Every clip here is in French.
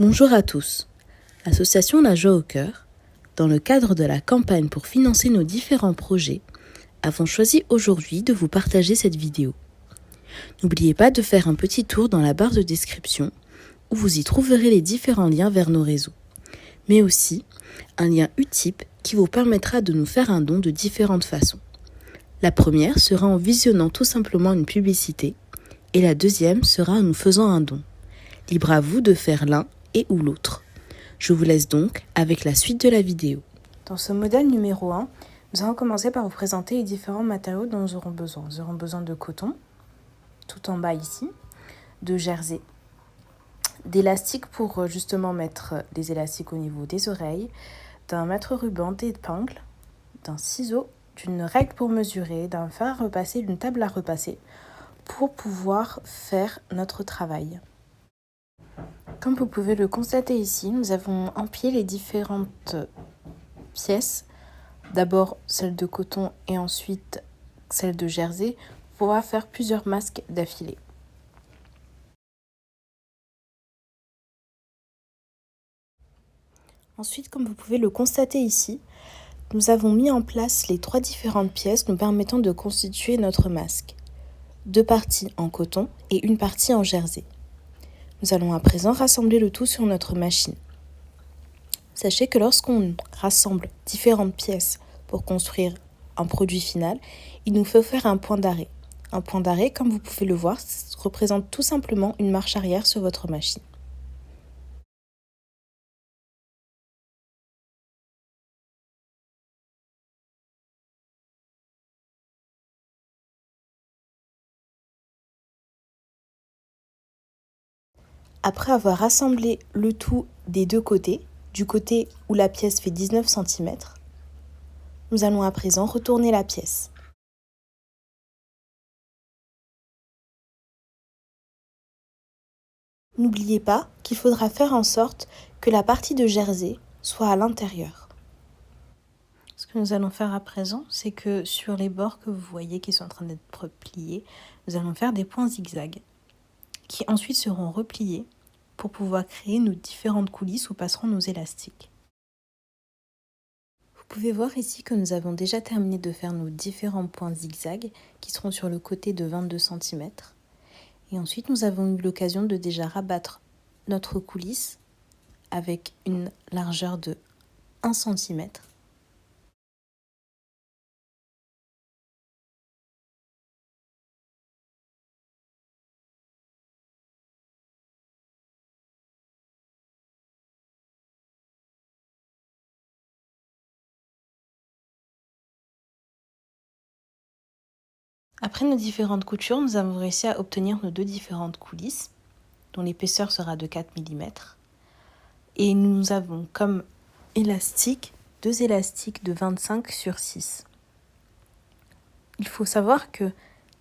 Bonjour à tous. L'association La Joie au Cœur, dans le cadre de la campagne pour financer nos différents projets, avons choisi aujourd'hui de vous partager cette vidéo. N'oubliez pas de faire un petit tour dans la barre de description où vous y trouverez les différents liens vers nos réseaux, mais aussi un lien Utip qui vous permettra de nous faire un don de différentes façons. La première sera en visionnant tout simplement une publicité et la deuxième sera en nous faisant un don. Libre à vous de faire l'un et ou l'autre. Je vous laisse donc avec la suite de la vidéo. Dans ce modèle numéro 1, nous allons commencer par vous présenter les différents matériaux dont nous aurons besoin. Nous aurons besoin de coton, tout en bas ici, de jersey, d'élastique pour justement mettre les élastiques au niveau des oreilles, d'un mètre ruban d'épingle, d'un ciseau, d'une règle pour mesurer, d'un fer à repasser, d'une table à repasser pour pouvoir faire notre travail. Comme vous pouvez le constater ici, nous avons empilé les différentes pièces, d'abord celle de coton et ensuite celle de jersey, pour pouvoir faire plusieurs masques d'affilée. Ensuite, comme vous pouvez le constater ici, nous avons mis en place les 3 différentes pièces nous permettant de constituer notre masque. 2 parties en coton et une partie en jersey. Nous allons à présent rassembler le tout sur notre machine. Sachez que lorsqu'on rassemble différentes pièces pour construire un produit final, il nous faut faire un point d'arrêt. Un point d'arrêt, comme vous pouvez le voir, représente tout simplement une marche arrière sur votre machine. Après avoir rassemblé le tout des deux côtés, du côté où la pièce fait 19 cm, nous allons à présent retourner la pièce. N'oubliez pas qu'il faudra faire en sorte que la partie de jersey soit à l'intérieur. Ce que nous allons faire à présent, c'est que sur les bords que vous voyez qui sont en train d'être pliés, nous allons faire des points zigzag qui ensuite seront repliés pour pouvoir créer nos différentes coulisses où passeront nos élastiques. Vous pouvez voir ici que nous avons déjà terminé de faire nos différents points zigzag qui seront sur le côté de 22 cm. Et ensuite, nous avons eu l'occasion de déjà rabattre notre coulisse avec une largeur de 1 cm. Après nos différentes coutures, nous avons réussi à obtenir nos 2 différentes coulisses, dont l'épaisseur sera de 4 mm. Et nous avons comme élastique 2 élastiques de 25 sur 6. Il faut savoir que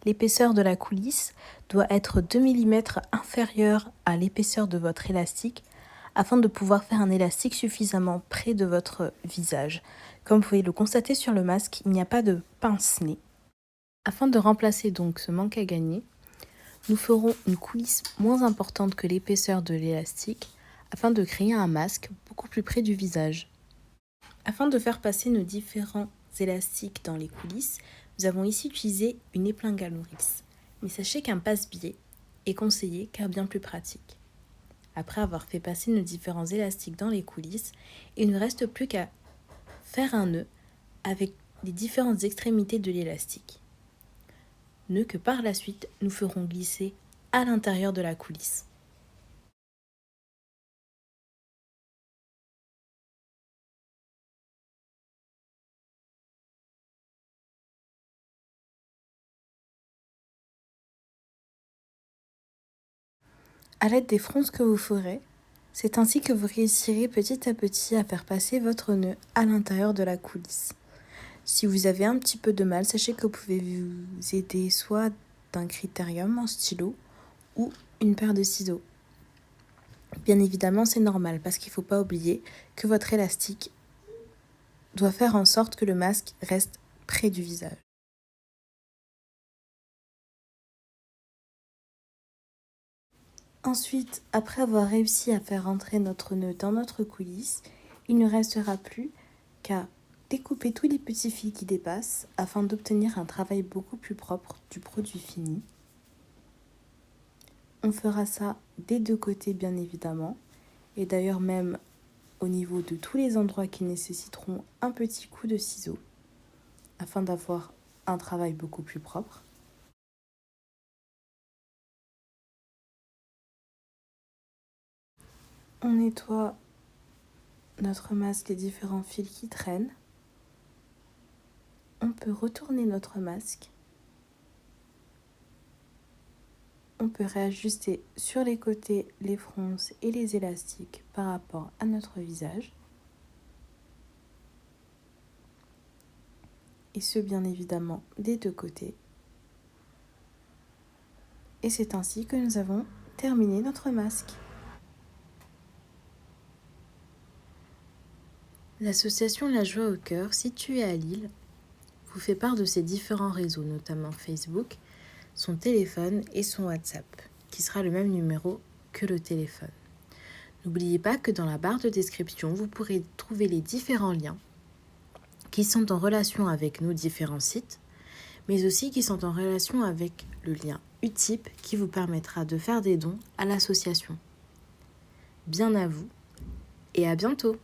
l'épaisseur de la coulisse doit être 2 mm inférieure à l'épaisseur de votre élastique afin de pouvoir faire un élastique suffisamment près de votre visage. Comme vous pouvez le constater sur le masque, il n'y a pas de pince-nez. Afin de remplacer donc ce manque à gagner, nous ferons une coulisse moins importante que l'épaisseur de l'élastique afin de créer un masque beaucoup plus près du visage. Afin de faire passer nos différents élastiques dans les coulisses, nous avons ici utilisé une épingle à nourrice. Mais sachez qu'un passe-biais est conseillé car bien plus pratique. Après avoir fait passer nos différents élastiques dans les coulisses, il ne reste plus qu'à faire un nœud avec les différentes extrémités de l'élastique. Nœud que par la suite nous ferons glisser à l'intérieur de la coulisse. À l'aide des fronces que vous ferez, c'est ainsi que vous réussirez petit à petit à faire passer votre nœud à l'intérieur de la coulisse. Si vous avez un petit peu de mal, sachez que vous pouvez vous aider soit d'un critérium en stylo ou une paire de ciseaux. Bien évidemment, c'est normal parce qu'il ne faut pas oublier que votre élastique doit faire en sorte que le masque reste près du visage. Ensuite, après avoir réussi à faire rentrer notre nœud dans notre coulisse, il ne restera plus qu'à découper tous les petits fils qui dépassent afin d'obtenir un travail beaucoup plus propre du produit fini. On fera ça des deux côtés bien évidemment, et d'ailleurs même au niveau de tous les endroits qui nécessiteront un petit coup de ciseau afin d'avoir un travail beaucoup plus propre. On nettoie notre masque les différents fils qui traînent. On peut retourner notre masque. On peut réajuster sur les côtés les fronces et les élastiques par rapport à notre visage. Et ce bien évidemment des deux côtés. Et c'est ainsi que nous avons terminé notre masque. L'association La Joie au Cœur, située à Lille, vous fait part de ses différents réseaux, notamment Facebook, son téléphone et son WhatsApp, qui sera le même numéro que le téléphone. N'oubliez pas que dans la barre de description, vous pourrez trouver les différents liens qui sont en relation avec nos différents sites, mais aussi qui sont en relation avec le lien Utip qui vous permettra de faire des dons à l'association. Bien à vous et à bientôt!